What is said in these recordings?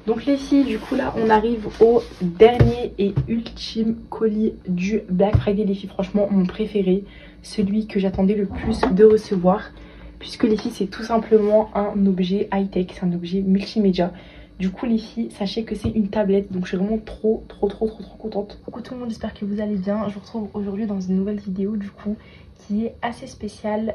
Donc les filles, du coup là on arrive au dernier et ultime colis du Black Friday les filles. Franchement mon préféré, celui que j'attendais le plus de recevoir. Puisque les filles c'est tout simplement un objet high-tech, c'est un objet multimédia. Du coup les filles, sachez que c'est une tablette, donc je suis vraiment trop contente. Coucou tout le monde, j'espère que vous allez bien. Je vous retrouve aujourd'hui dans une nouvelle vidéo du coup qui est assez spéciale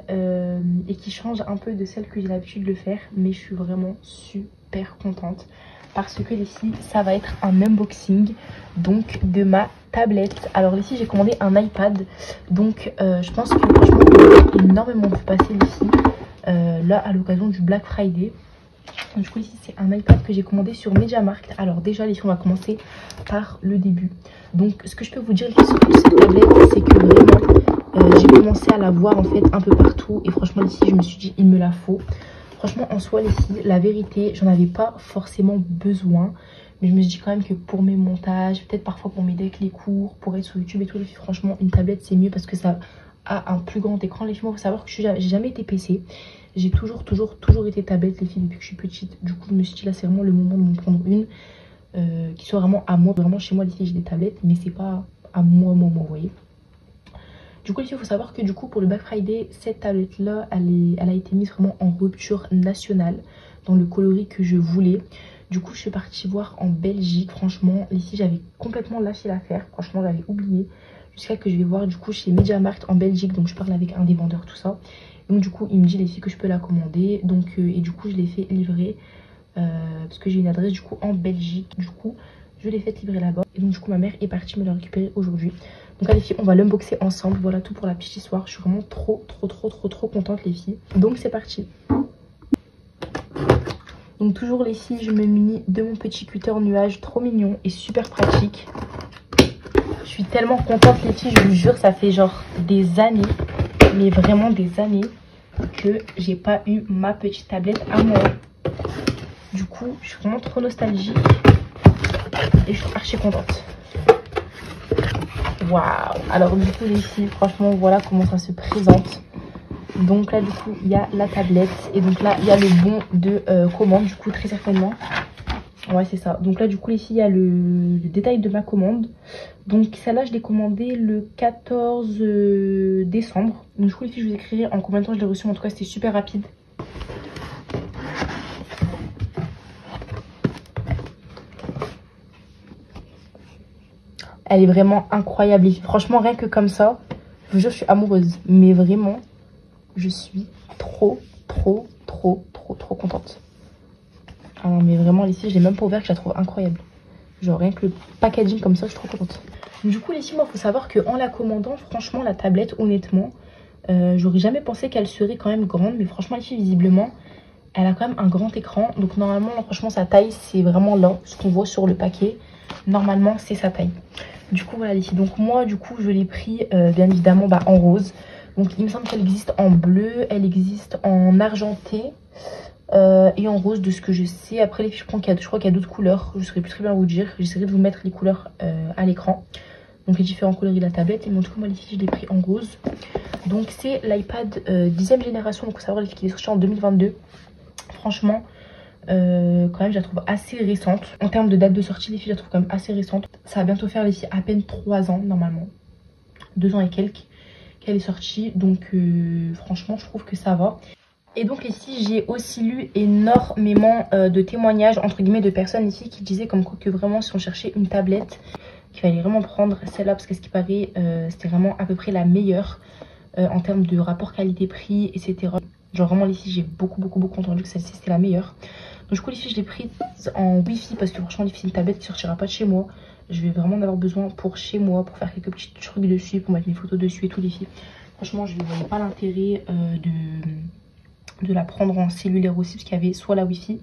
et qui change un peu de celle que j'ai l'habitude de faire. Mais je suis vraiment super contente. Parce que les filles, ça va être un unboxing donc de ma tablette. Alors les filles, j'ai commandé un iPad. Donc je pense que franchement, j'ai énormément vu passer les filles là à l'occasion du Black Friday. Donc, du coup ici, c'est un iPad que j'ai commandé sur MediaMarkt. Alors déjà les filles, on va commencer par le début. Donc ce que je peux vous dire les filles sur cette tablette, c'est que vraiment, j'ai commencé à la voir en fait un peu partout. Et franchement les filles, je me suis dit, il me la faut. Franchement, en soi, les filles, la vérité, j'en avais pas forcément besoin. Mais je me suis dit quand même que pour mes montages, peut-être parfois pour m'aider avec les cours, pour être sur YouTube et tout, les filles, franchement, une tablette, c'est mieux parce que ça a un plus grand écran. Les filles, il faut savoir que j'ai jamais été PC. J'ai toujours été tablette, les filles, depuis que je suis petite. Du coup, je me suis dit, là, c'est vraiment le moment de m'en prendre une qui soit vraiment à moi. Vraiment, chez moi, les filles, j'ai des tablettes, mais c'est pas à moi, vous voyez. Du coup, il faut savoir que du coup, pour le Black Friday, cette tablette-là, elle a été mise vraiment en rupture nationale, dans le coloris que je voulais. Du coup, je suis partie voir en Belgique. Franchement, ici, j'avais complètement lâché l'affaire. Franchement, j'avais oublié. Jusqu'à que je vais voir du coup chez MediaMarkt en Belgique. Donc, je parle avec un des vendeurs, tout ça. Donc, du coup, il me dit les filles que je peux la commander. Donc, et du coup, je l'ai fait livrer. Parce que j'ai une adresse du coup en Belgique. Du coup, je l'ai fait livrer là-bas. Et donc, du coup, ma mère est partie me la récupérer aujourd'hui. Donc là les filles, on va l'unboxer ensemble. Voilà tout pour la petite histoire. Je suis vraiment trop contente les filles. Donc c'est parti. Donc toujours les filles, je me munis de mon petit cutter nuage. Trop mignon et super pratique. Je suis tellement contente les filles, je vous jure, ça fait genre des années, mais vraiment des années, que j'ai pas eu ma petite tablette à moi. Du coup, je suis vraiment trop nostalgique et je suis archi contente. Waouh! Alors du coup les filles, franchement voilà comment ça se présente. Donc là du coup il y a la tablette et donc là il y a le bon de commande du coup très certainement. Ouais c'est ça. Donc là du coup les filles il y a le détail de ma commande. Donc celle-là je l'ai commandée le 14 décembre. Donc du coup les filles je vous écrirai en combien de temps je l'ai reçue. En tout cas c'était super rapide. Elle est vraiment incroyable les filles. Franchement rien que comme ça, je vous jure je suis amoureuse. Mais vraiment je suis trop contente. Ah non mais vraiment les filles, je l'ai même pas ouvert, que je la trouve incroyable. Genre rien que le packaging comme ça, je suis trop contente. Du coup les filles, moi faut savoir qu'en la commandant, franchement la tablette, honnêtement, j'aurais jamais pensé qu'elle serait quand même grande. Mais franchement les filles, visiblement, elle a quand même un grand écran. Donc normalement, là, franchement sa taille, c'est vraiment là, ce qu'on voit sur le paquet. Normalement c'est sa taille. Du coup voilà les filles, donc moi du coup je l'ai pris bien évidemment en rose. Donc il me semble qu'elle existe en bleu, elle existe en argenté et en rose de ce que je sais. Après les filles, je crois qu'il y a d'autres couleurs, je ne saurais plus très bien vous dire. J'essaierai de vous mettre les couleurs à l'écran. Donc les différents coloris de la tablette. Et en tout cas moi les filles je l'ai pris en rose. Donc c'est l'iPad 10e génération, donc il faut savoir les filles qu'il est sorti en 2022. Franchement quand même je la trouve assez récente. En termes de date de sortie les filles, je la trouve quand même assez récente. Ça va bientôt faire les filles à peine 3 ans normalement. 2 ans et quelques qu'elle est sortie. Donc franchement je trouve que ça va. Et donc ici j'ai aussi lu énormément de témoignages entre guillemets de personnes ici qui disaient comme quoi que vraiment si on cherchait une tablette, qu'il fallait vraiment prendre celle-là parce que ce qui paraît c'était vraiment à peu près la meilleure en termes de rapport qualité-prix etc. Genre vraiment ici j'ai beaucoup entendu que celle-ci c'était la meilleure. Donc du coup les filles je l'ai prise en wifi parce que franchement les filles c'est une tablette qui sortira pas de chez moi. Je vais vraiment en avoir besoin pour chez moi, pour faire quelques petits trucs dessus, pour mettre mes photos dessus et tout les filles. Franchement je ne voyais pas l'intérêt de la prendre en cellulaire aussi, parce qu'il y avait soit la wifi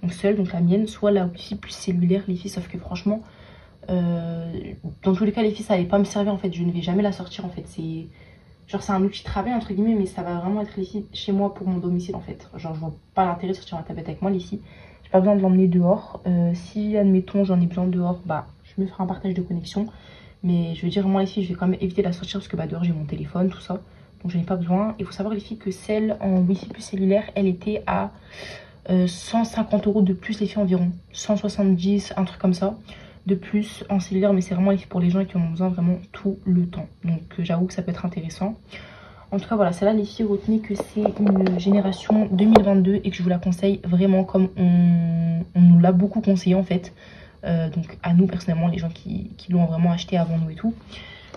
donc seule, donc la mienne, soit la wifi plus cellulaire les filles. Sauf que franchement dans tous les cas les filles ça allait pas me servir en fait, je ne vais jamais la sortir en fait. C'est genre c'est un outil de travail entre guillemets, mais ça va vraiment être les filles chez moi pour mon domicile en fait. Genre je vois pas l'intérêt de sortir ma tablette avec moi les filles. J'ai pas besoin de l'emmener dehors. Si admettons j'en ai besoin dehors, bah je me ferai un partage de connexion. Mais je veux dire moi les filles je vais quand même éviter de la sortir parce que bah dehors j'ai mon téléphone tout ça. Donc j'en ai pas besoin. Il faut savoir les filles que celle en wifi plus cellulaire, elle était à 150 € de plus les filles environ. 170, un truc comme ça. De plus en cellulaire, mais c'est vraiment les filles pour les gens qui en ont besoin vraiment tout le temps. Donc j'avoue que ça peut être intéressant. En tout cas voilà, celle-là les filles, retenez que c'est une génération 2022 et que je vous la conseille vraiment comme on nous l'a beaucoup conseillé en fait. Donc à nous personnellement, les gens qui l'ont vraiment acheté avant nous et tout.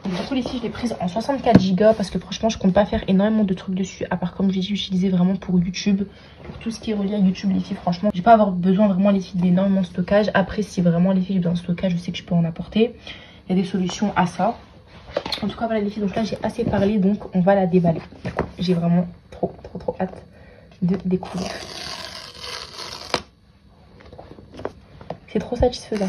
Donc du coup les filles, je l'ai prise en 64 Go parce que franchement je compte pas faire énormément de trucs dessus, à part comme j'ai dit utiliser vraiment pour YouTube, pour tout ce qui est relié à YouTube les filles. Franchement je vais pas avoir besoin vraiment les filles d'énormément de stockage. Après si vraiment les filles j'ai besoin de stockage, je sais que je peux en apporter, il y a des solutions à ça. En tout cas voilà les filles, donc là j'ai assez parlé, donc on va la déballer. J'ai vraiment trop hâte de découvrir. C'est trop satisfaisant.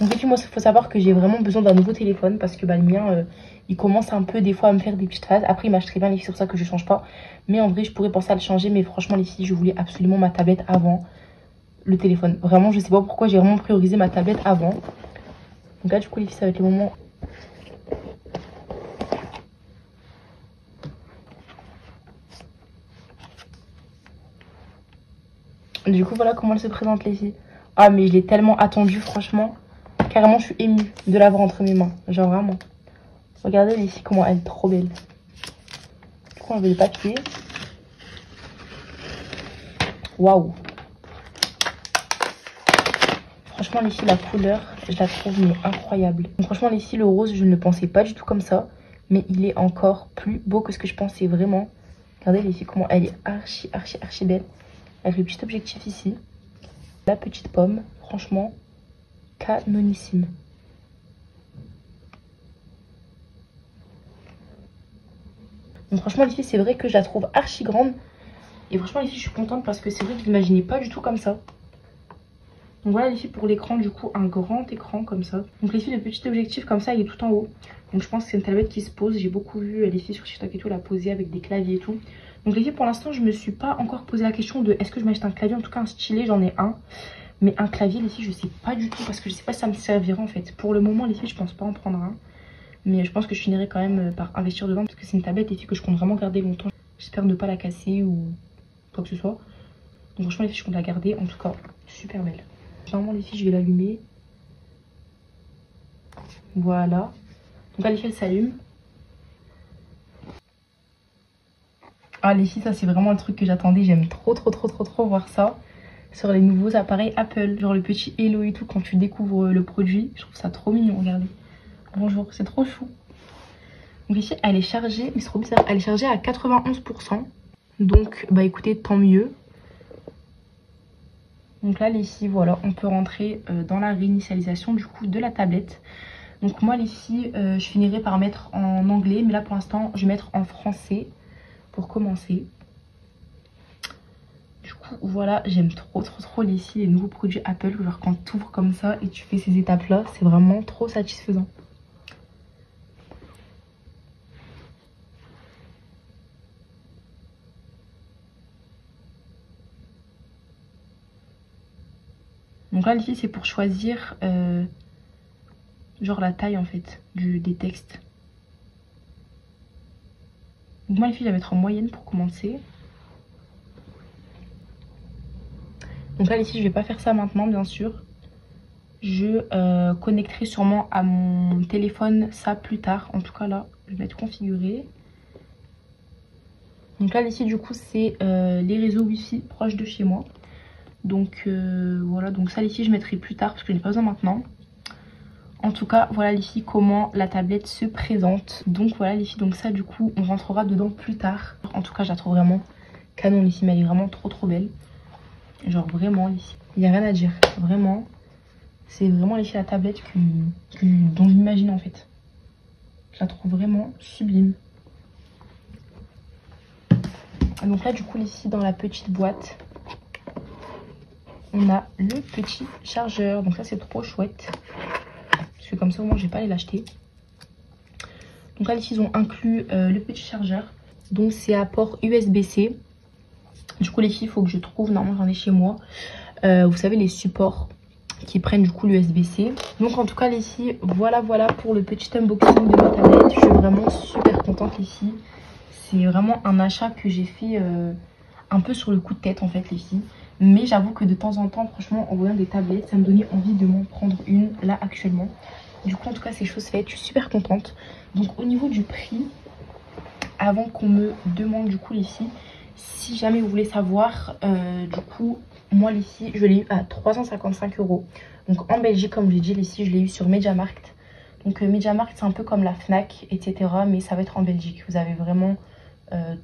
Donc les filles, moi il faut savoir que j'ai vraiment besoin d'un nouveau téléphone parce que bah, le mien il commence un peu des fois à me faire des petites phases. Après il marche très bien les filles, c'est pour ça que je change pas. Mais en vrai je pourrais penser à le changer, mais franchement les filles, je voulais absolument ma tablette avant le téléphone. Vraiment je sais pas pourquoi j'ai vraiment priorisé ma tablette avant. Donc là du coup les filles, ça va être le moment. Du coup voilà comment elle se présente les filles. Ah mais je l'ai tellement attendue franchement. Carrément je suis émue de l'avoir entre mes mains. Genre vraiment. Regardez les filles comment elle est trop belle. Du coup on veut le papier. Waouh. Franchement les filles, la couleur je la trouve mais incroyable. Donc, franchement les filles, le rose je ne le pensais pas du tout comme ça. Mais il est encore plus beau que ce que je pensais vraiment. Regardez les filles comment elle est archi belle. Avec le petit objectif ici. La petite pomme. Franchement canonissime. Donc franchement les filles, c'est vrai que je la trouve archi grande. Et franchement les filles, je suis contente parce que c'est vrai que je l'imaginais pas du tout comme ça. Donc voilà les filles pour l'écran, du coup un grand écran comme ça. Donc les filles, le petit objectif comme ça il est tout en haut. Donc je pense que c'est une tablette qui se pose. J'ai beaucoup vu les filles sur TikTok et tout la poser avec des claviers et tout. Donc les filles, pour l'instant je me suis pas encore posé la question de est-ce que je m'achète un clavier. En tout cas un stylet j'en ai un. Mais un clavier les filles je sais pas du tout parce que je sais pas si ça me servira en fait. Pour le moment les filles je pense pas en prendre un. Mais je pense que je finirai quand même par investir dedans parce que c'est une tablette les filles que je compte vraiment garder longtemps. J'espère ne pas la casser ou quoi que ce soit. Donc franchement les filles je compte la garder, en tout cas super belle. Normalement les filles je vais l'allumer. Voilà. Donc là les filles elle s'allume. Ah les filles ça c'est vraiment le truc que j'attendais. J'aime trop voir ça sur les nouveaux appareils Apple. Genre le petit Hello et tout quand tu découvres le produit. Je trouve ça trop mignon, regardez. Bonjour, c'est trop chou. Donc ici elle est chargée, mais c'est trop bizarre. Elle est chargée à 91%. Donc bah écoutez, tant mieux. Donc là les filles, voilà, on peut rentrer dans la réinitialisation du coup de la tablette. Donc moi les filles, je finirai par mettre en anglais, mais là pour l'instant je vais mettre en français pour commencer. Du coup voilà, j'aime trop les filles, les nouveaux produits Apple. Genre quand tu ouvres comme ça et tu fais ces étapes là, c'est vraiment trop satisfaisant. Donc là les filles, c'est pour choisir genre la taille en fait des textes. Donc moi les filles, je vais mettre en moyenne pour commencer. Donc là les filles, je vais pas faire ça maintenant bien sûr. Je connecterai sûrement à mon téléphone ça plus tard. En tout cas là, je vais mettre configuré. Donc là les filles, du coup c'est les réseaux wifi proches de chez moi. Donc voilà, donc ça les filles je mettrai plus tard parce que je n'ai pas besoin maintenant. En tout cas voilà les filles comment la tablette se présente. Donc voilà les filles, donc ça du coup on rentrera dedans plus tard. En tout cas je la trouve vraiment canon les filles, mais elle est vraiment trop belle. Genre vraiment les filles, il n'y a rien à dire, vraiment. C'est vraiment les filles la tablette dont j'imagine en fait. Je la trouve vraiment sublime. Donc là du coup les filles, dans la petite boîte on a le petit chargeur. Donc ça c'est trop chouette. Parce que comme ça au moins je vais pas aller l'acheter. Donc là les filles, ils ont inclus le petit chargeur. Donc c'est à port USB-C. Du coup les filles, il faut que je trouve, normalement j'en ai chez moi. Vous savez les supports qui prennent du coup l'USB-C. Donc en tout cas les filles, voilà pour le petit unboxing de ma tablette. Je suis vraiment super contente les filles. C'est vraiment un achat que j'ai fait un peu sur le coup de tête en fait les filles. Mais j'avoue que de temps en temps, franchement, en voyant des tablettes, ça me donnait envie de m'en prendre une là actuellement. Du coup, en tout cas, c'est chose faite. Je suis super contente. Donc, au niveau du prix, avant qu'on me demande du coup les filles, si jamais vous voulez savoir, du coup, moi les filles, je l'ai eu à 355 €. Donc, en Belgique, comme je l'ai dit, les filles, je l'ai eu sur MediaMarkt. Donc, MediaMarkt, c'est un peu comme la Fnac, etc. Mais ça va être en Belgique. Vous avez vraiment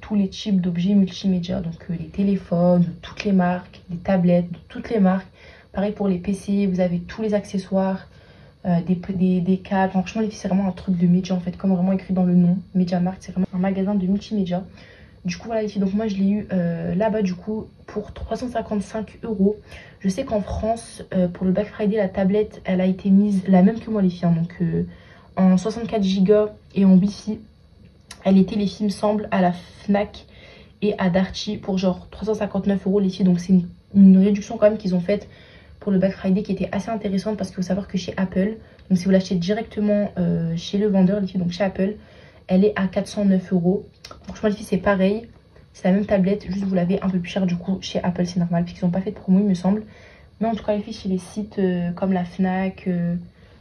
tous les types d'objets multimédia, donc les téléphones, de toutes les marques, les tablettes, de toutes les marques. Pareil pour les PC, vous avez tous les accessoires, des câbles. Franchement, les filles, c'est vraiment un truc de média en fait, comme vraiment écrit dans le nom. MediaMarkt, c'est vraiment un magasin de multimédia. Du coup, voilà les filles, donc moi je l'ai eu là-bas du coup pour 355 €. Je sais qu'en France, pour le Black Friday, la tablette, elle a été mise la même que moi les filles, hein, donc en 64 Go et en Wi-Fi. Elle était, les filles, me semble, à la Fnac et à Darty pour genre 359 € les filles. Donc c'est une réduction quand même qu'ils ont faite pour le Black Friday qui était assez intéressante, parce qu'il faut savoir que chez Apple, donc si vous l'achetez directement chez le vendeur les filles, donc chez Apple, elle est à 409 €. Franchement les filles, c'est pareil, c'est la même tablette, juste vous l'avez un peu plus cher du coup chez Apple, c'est normal puisqu'ils n'ont pas fait de promo il me semble. Mais en tout cas les filles, chez les sites comme la Fnac,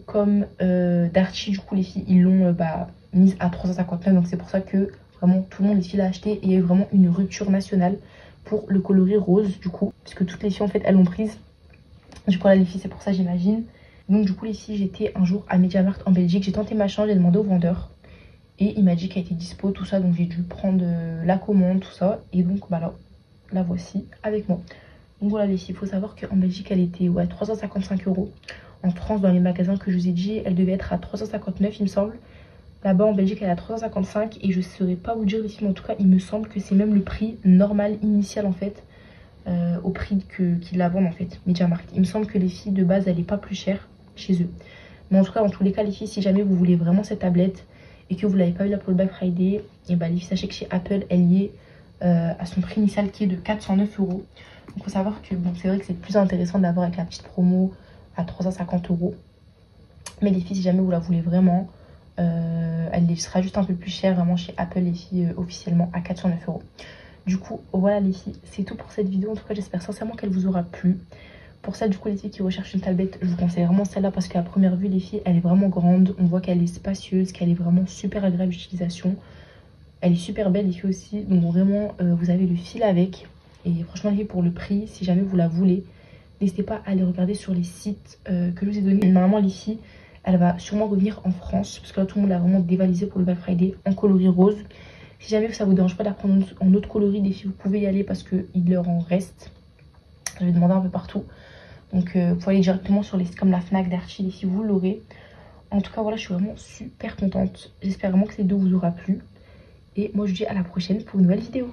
comme Darty, du coup les filles, ils l'ont mise à 359, donc c'est pour ça que vraiment tout le monde les filles l'a acheté. Et il y a eu vraiment une rupture nationale pour le coloris rose du coup, puisque toutes les filles en fait elles l'ont prise. Du coup là les filles, c'est pour ça j'imagine. Donc du coup les filles, j'étais un jour à MediaMarkt en Belgique, j'ai tenté ma chance, j'ai demandé au vendeur et il m'a dit qu'elle était dispo, tout ça, donc j'ai dû prendre la commande, tout ça. Et donc bah là, la voici avec moi. Donc voilà les filles, il faut savoir qu'en Belgique elle était 355 €. En France, dans les magasins que je vous ai dit, elle devait être à 359 il me semble. Là-bas en Belgique elle est à 355, et je ne saurais pas vous dire les filles, mais en tout cas il me semble que c'est même le prix normal initial en fait, au prix qu'ils la vendent en fait, MediaMarkt. Il me semble que les filles de base elle est pas plus chère chez eux. Mais en tout cas dans tous les cas les filles, si jamais vous voulez vraiment cette tablette et que vous l'avez pas eu là pour le Black Friday, et bah les filles, sachez que chez Apple elle y est à son prix initial qui est de 409 €. Donc il faut savoir que bon, c'est vrai que c'est plus intéressant de l'avoir avec la petite promo à 350 €. Mais les filles, si jamais vous la voulez vraiment, elle sera juste un peu plus chère vraiment chez Apple les filles, officiellement à 409 €. Du coup voilà les filles, c'est tout pour cette vidéo. En tout cas j'espère sincèrement qu'elle vous aura plu. Pour ça du coup les filles qui recherchent une tablette, je vous conseille vraiment celle-là, parce qu'à première vue les filles, elle est vraiment grande. On voit qu'elle est spacieuse, qu'elle est vraiment super agréable d'utilisation. Elle est super belle les filles aussi, donc vraiment vous avez le fil avec. Et franchement les filles, pour le prix, si jamais vous la voulez, n'hésitez pas à aller regarder sur les sites que je vous ai donnés. Normalement les filles, elle va sûrement revenir en France, parce que là tout le monde l'a vraiment dévalisé pour le Black Friday en coloris rose. Si jamais ça vous dérange pas de la prendre en autre coloris, les filles, vous pouvez y aller parce qu'il leur en reste. Je vais demander un peu partout. Donc vous pouvez aller directement sur les sites comme la Fnac, Darty, les filles, vous l'aurez. En tout cas voilà, je suis vraiment super contente. J'espère vraiment que cette vidéo vous aura plu. Et moi je vous dis à la prochaine pour une nouvelle vidéo.